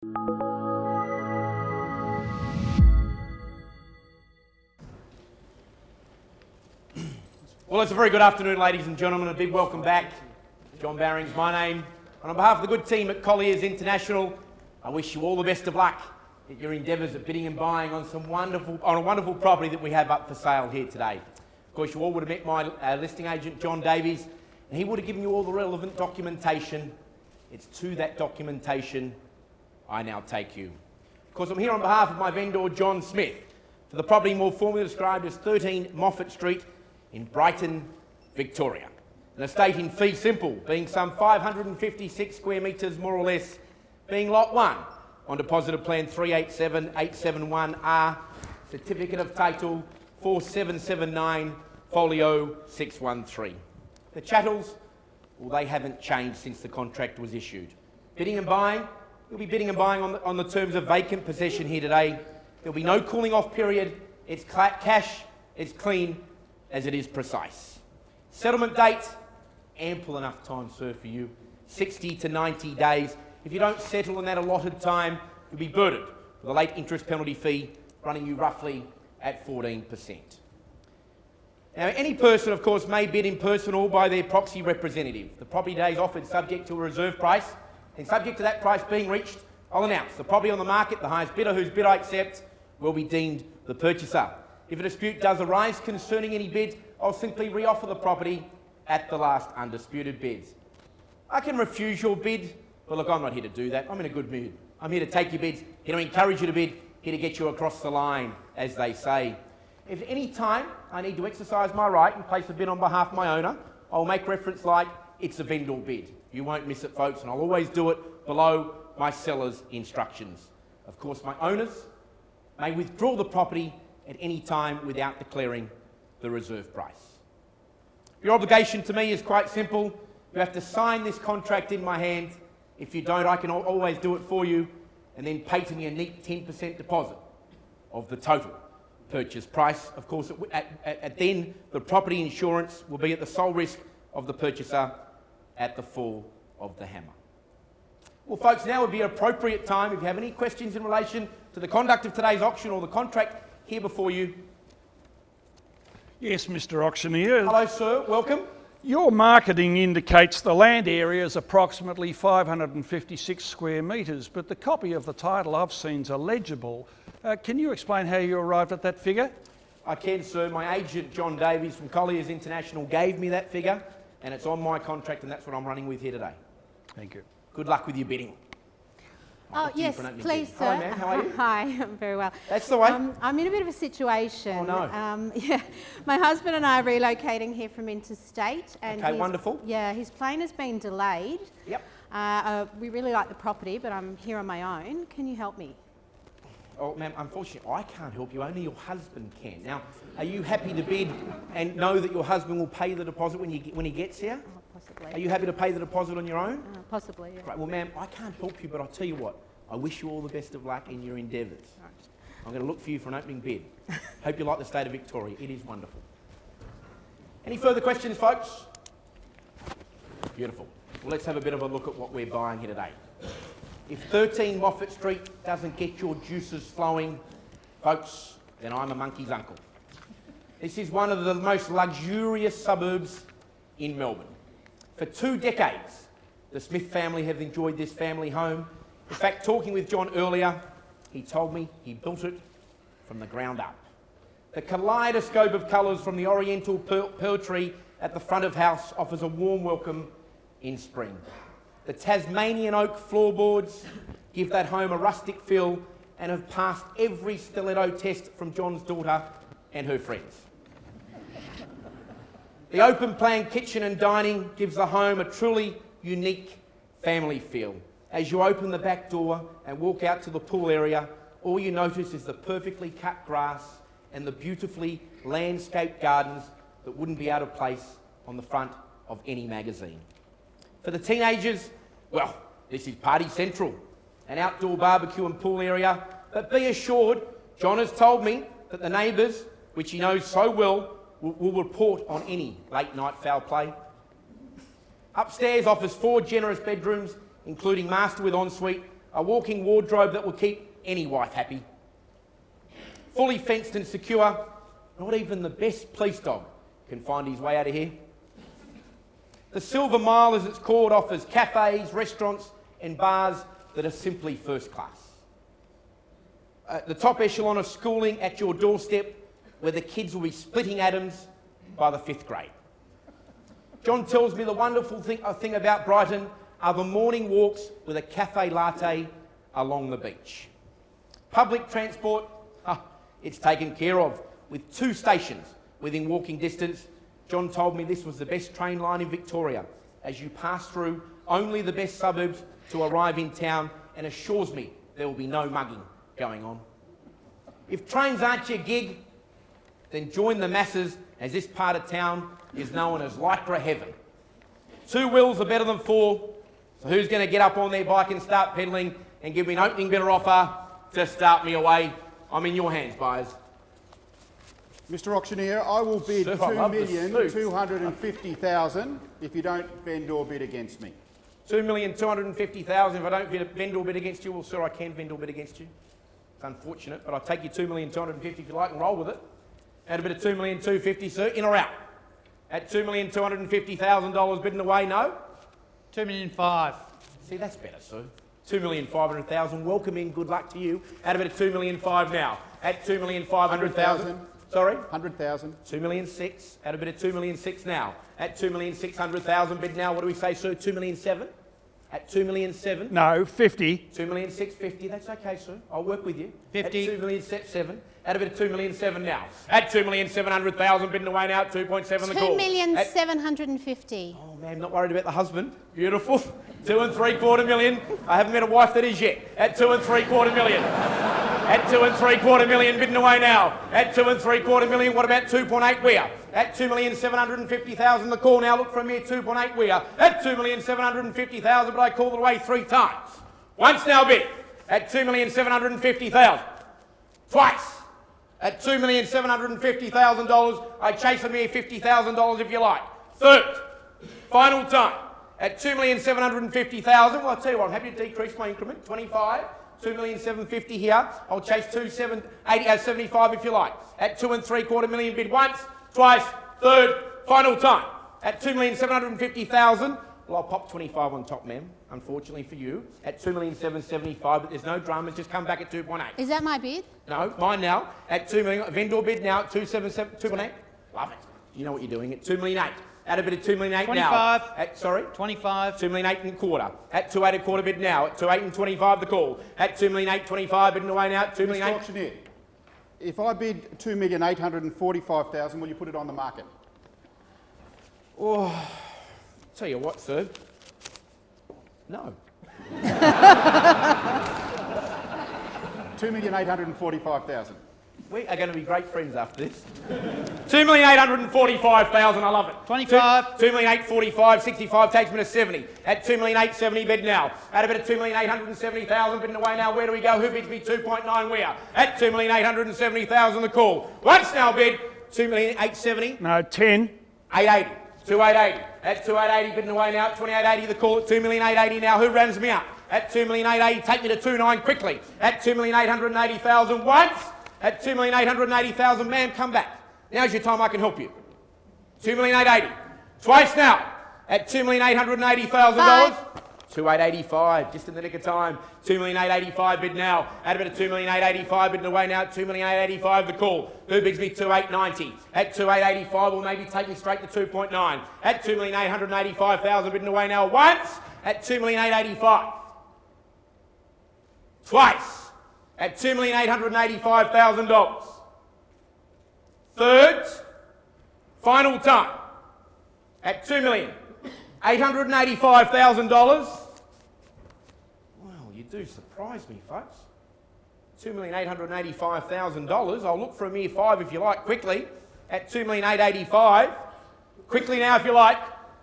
Well, it's a very good afternoon, ladies and gentlemen. A big welcome back. John Bowring's my name. And on behalf of the good team at Colliers International, I wish you all the best of luck at your endeavours at bidding and buying on a wonderful property that we have up for sale here today. Of course, you all would have met my listing agent, John Davies, and he would have given you all the relevant documentation. It's to that documentation I now take you. Of course, I'm here on behalf of my vendor, John Smith, for the property more formally described as 13 Moffat Street in Brighton, Victoria. An estate in fee simple, being some 556 square metres more or less, being Lot 1 on Deposit of Plan 387871R, Certificate of Title 4779, Folio 613. The chattels, well, they haven't changed since the contract was issued. Bidding and buying, you'll be bidding and buying on the terms of vacant possession here today. There'll be no cooling off period. It's cash, it's clean, as it is precise. Settlement date, ample enough time, sir, for you. 60 to 90 days. If you don't settle in that allotted time, you'll be burdened with a late interest penalty fee running you roughly at 14%. Now, any person, of course, may bid in person or by their proxy representative. The property today is offered subject to a reserve price, and subject to that price being reached, I'll announce the property on the market, the highest bidder whose bid I accept, will be deemed the purchaser. If a dispute does arise concerning any bid, I'll simply reoffer the property at the last undisputed bids. I can refuse your bid, but look, I'm not here to do that. I'm in a good mood. I'm here to take your bids, here to encourage you to bid, here to get you across the line, as they say. If at any time I need to exercise my right and place a bid on behalf of my owner, I'll make reference like it's a vendor bid. You won't miss it, folks, and I'll always do it below my seller's instructions. Of course, my owners may withdraw the property at any time without declaring the reserve price. Your obligation to me is quite simple. You have to sign this contract in my hand. If you don't, I can always do it for you, and then pay to me a neat 10% deposit of the total purchase price. Of course, then the property insurance will be at the sole risk of the purchaser at the fall of the hammer. Well, folks, now would be an appropriate time if you have any questions in relation to the conduct of today's auction or the contract here before you. Yes, Mr. Auctioneer. Hello, sir. Welcome. Your marketing indicates the land area is approximately 556 square metres, but the copy of the title I've seen is illegible. Can you explain how you arrived at that figure? I can, sir. My agent, John Davies from Colliers International, gave me that figure, and it's on my contract, and that's what I'm running with here today. Thank you. Good luck with your bidding. Oh, yes, please, sir. Hello, ma'am. How are you? Hi, I'm very well. That's the way. I'm in a bit of a situation. Oh, no. Yeah, my husband and I are relocating here from interstate. And Okay, wonderful. Yeah, his plane has been delayed. Yep. We really like the property, but I'm here on my own. Can you help me? Oh, ma'am, unfortunately, I can't help you. Only your husband can. Now, are you happy to bid and know that your husband will pay the deposit when he gets here? Oh, possibly. Are you happy to pay the deposit on your own? Possibly, yeah. Right, well, ma'am, I can't help you, but I'll tell you what. I wish you all the best of luck in your endeavours. Right. I'm going to look for you for an opening bid. Hope you like the state of Victoria. It is wonderful. Any further questions, folks? Beautiful. Well, let's have a bit of a look at what we're buying here today. If 13 Moffat Street doesn't get your juices flowing, folks, then I'm a monkey's uncle. This is one of the most luxurious suburbs in Melbourne. For 2 decades, the Smith family have enjoyed this family home. In fact, talking with John earlier, he told me he built it from the ground up. The kaleidoscope of colours from the oriental pearl tree at the front of house offers a warm welcome in spring. The Tasmanian oak floorboards give that home a rustic feel and have passed every stiletto test from John's daughter and her friends. The open plan kitchen and dining gives the home a truly unique family feel. As you open the back door and walk out to the pool area, all you notice is the perfectly cut grass and the beautifully landscaped gardens that wouldn't be out of place on the front of any magazine. For the teenagers, well, this is party central, an outdoor barbecue and pool area, but be assured, John has told me that the neighbours, which he knows so well, will report on any late night foul play. Upstairs offers 4 generous bedrooms, including master with ensuite, a walking wardrobe that will keep any wife happy. Fully fenced and secure, not even the best police dog can find his way out of here. The Silver Mile, as it's called, offers cafes, restaurants and bars that are simply first class. The top echelon of schooling at your doorstep, where the kids will be splitting atoms by the 5th grade. John tells me the wonderful thing about Brighton are the morning walks with a cafe latte along the beach. Public transport, it's taken care of, with 2 stations within walking distance. John told me this was the best train line in Victoria, as you pass through only the best suburbs to arrive in town, and assures me there will be no mugging going on. If trains aren't your gig, then join the masses, as this part of town is known as Lycra heaven. 2 wheels are better than 4, so who's going to get up on their bike and start pedalling and give me an opening bidder offer to start me away? I'm in your hands, buyers. Mr Auctioneer, I will bid Sir, I love the suits. $2,250,000 if you don't vendor bid against me. 2,250,000 if I don't vendor bid against you. Well, sir, I can vendor bid against you. It's unfortunate, but I'll take you 2,250,000 if you like and roll with it. Add a bit of 2,250,000, sir, in or out? At $2,250,000 bidding away, no? $2,500,000. See, that's better, sir. 2,500,000. Welcome in. Good luck to you. Add a bit of 2,500,000 now. At 2,500,000. Sorry? 100,000. 2,600,000. Add a bit of 2,600,000 now. At 2,600,000 bid now. What do we say, sir? 2,700,000. At 2,700,000. No, 50. 2,650,000. That's okay, sir. I'll work with you. 50. At 2,700,000. Add a bit of 2,700,000 now. At 2,700,000 bidding away now. 2.7 the call. 2,750,000. Oh man, not worried about the husband. Beautiful. 2.75 million. I haven't met a wife that is yet. At 2.75 million. At 2.75 million bidding away now. At 2.75 million. What about 2.8 Weir? At 2,750,000 the call now. Look from here. 2.8 Weir. At 2,750,000, but I called it away 3 times. Once now bid. At 2,750,000. Twice. At $2,750,000, I chase from here $50,000 if you like. Third, final time, at $2,750,000. Well, I'll tell you what, I'm happy to decrease my increment. 25, $2,750,000 here. I'll chase 75 if you like. At 2.75 million bid once, twice, third, final time. At $2,750,000. Well, I'll pop 25 on top, ma'am, unfortunately for you, at 2,775,000, but there's no drama, just come back at 2.8. Is that my bid? No, mine now, at 2 million, vendor bid now at 2.8. Love it. You know what you're doing, at 2,000,008. Add a bit of 2,000,008 now. 25. At, sorry? 25. 2,000,008 and a quarter. At 2.8 a quarter bid now, at 2.8 and 25 the call. At 2,000,008.25 bidding away now, at 2,000,008. Mr Auctioneer, if I bid $2,845,000, will you put it on the market? Oh, tell you what, sir. No. $2,845,000. We are going to be great friends after this. 2,845,000, I love it. 25. 2,845, 65 takes me to 70. At 2,870 bid now. At a bit of 2,870,000 bidding away now. Where do we go? Who bids me 2.9 Weir? At 2,870,000 the call. Once now bid, 2,870. No, 10. 880. 2,880. At 2,880 bidding away now. At 2,880 the call. At 2,880 now. Who runs me up? At 2,880, take me to 2.9 quickly. At 2,880,000 once. At 2,880,000, ma'am, come back. Now's your time, I can help you. 2,880,000. Twice now. At $2,880,000. 2,885, just in the nick of time. 2,885 bid now. At a bit of 2,885 bidding away now. 2,885 the call. Who bids me 2,890? At 2,885 will maybe take me straight to 2.9. At 2,885,000 bidding away now once. At 2,885. Twice. At $2,885,000. Third, final time, at $2,885,000. Well, you do surprise me, folks. $2,885,000. I'll look for a mere 5 if you like, quickly, at $2,885,000. Quickly now if you like.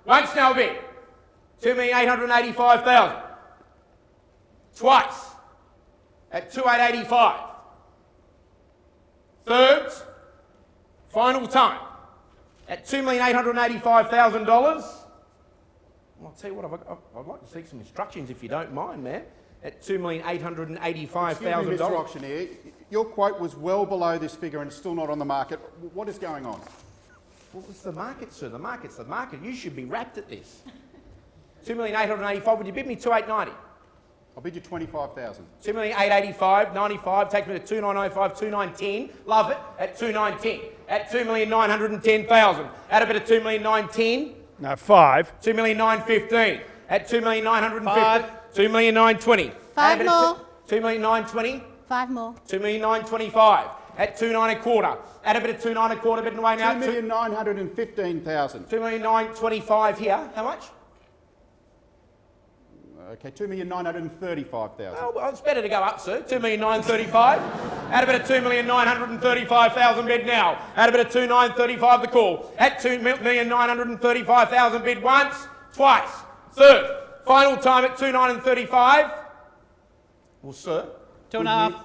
Once now bid, $2,885,000. Twice. At 2,885. Third, final time, at $2,885,000. Well, I'll tell you what, I'd like to see some instructions if you don't mind, man. at Excuse me, $2,885,000. Mr Auctioneer, your quote was well below this figure and still not on the market. What is going on? What was the market, sir? The market's the market. You should be wrapped at this. $2,885,000. Would you bid me $2,890,000? I'll bid you 25,000. $2,885,095 takes me to $2,905, $2,910. Love it at $2,910. At $2,910,000. Add a bit of $2,910,000. No, 5. $2,915,000. At $2,915,000. Five. $2,920,000. Five more. $2,920,000. 5 more. $2,925,000. At $2,925,000. Add a bit of $2,925,000 bidding away now. $2,915,000. $2,925,000 here. How much? Okay, $2,935,000. Oh, well, it's better to go up, sir. $2,935,000. Add a bit of $2,935,000 bid now. Add a bit of $2,935,000 the call. At $2,935,000 bid once, twice, third. Final time at $2,935,000. Well, sir. 2.5.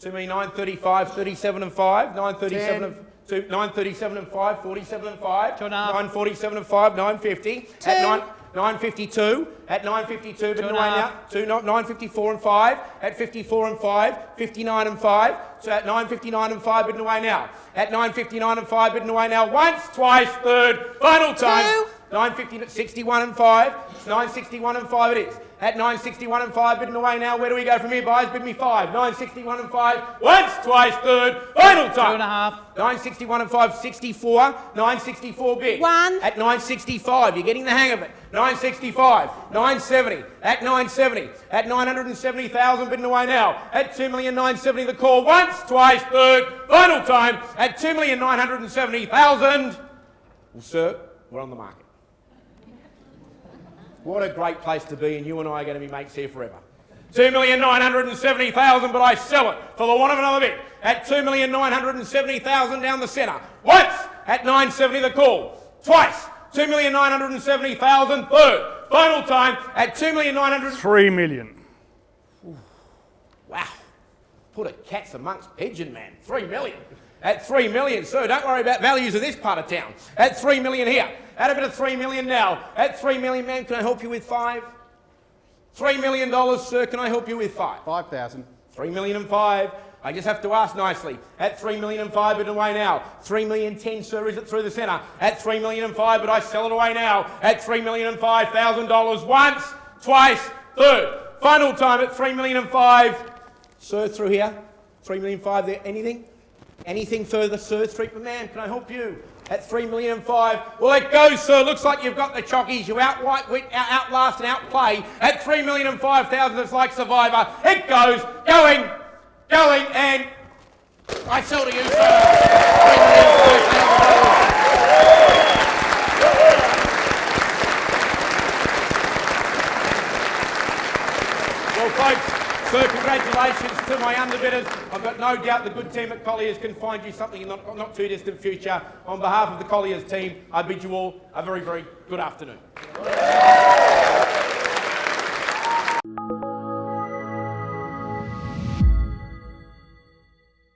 $2,935,000, 37 and 5. 937 and 2, 937 and 5, 47 and 5. 2.5. 947 and 5, 950. At 952. At 952, but now. 954 and 5. At 54 and 5. 59 and 5. So at 959 and 5, bidding away now. At 959 and 5, bidding away now. Once, twice, third, final time. 950, 61 and 5. 961 and 5 it is. At 961 and 5, bidding away now. Where do we go from here, buyers? Bid me 5. 961 and 5. Once, twice, third, final time. 2.5. 961 and 5, 64. 964 bid. 1. At 965, you're getting the hang of it. 965, 970, at 970, at 970,000 bidding away now. At 2,970,000 the call. Once, twice, third, final time. At 2,970,000. Well, sir, we're on the market. What a great place to be, and you and I are going to be mates here forever. 2,970,000, but I sell it for the want of another bid. At 2,970,000 down the centre. Once, at 970 the call. Twice, 2,970,000, third. Final time, at 2,900,000. 3 million. Wow. Put a cat's amongst pigeon, man. 3 million. At 3 million, sir, don't worry about values of this part of town. At 3 million here. Add a bit of 3 million now. At 3 million, man, can I help you with 5? $3 million, sir, can I help you with 5? 5,000. 3 million and 5. I just have to ask nicely. At 3 million and 5, bid away now. 3 million 10, sir, is it through the centre? At 3 million and 5, but I sell it away now. At 3 million and $5,000 once, twice, third. Final time at 3 million and 5. Sir, through here. 3 million 5 there. Anything? Anything further, sir? Man, can I help you? At 3 million and 5. Well, it goes, sir. Looks like you've got the chockies. You outlast and outplay. At 3 million and 5,000, it's like Survivor. It goes, going, and I sell to you, sir. 3 million and 5,000. Well, folks, sir, congratulations to my underbidders. I've got no doubt the good team at Colliers can find you something in the not too distant future. On behalf of the Colliers team, I bid you all a very, very good afternoon.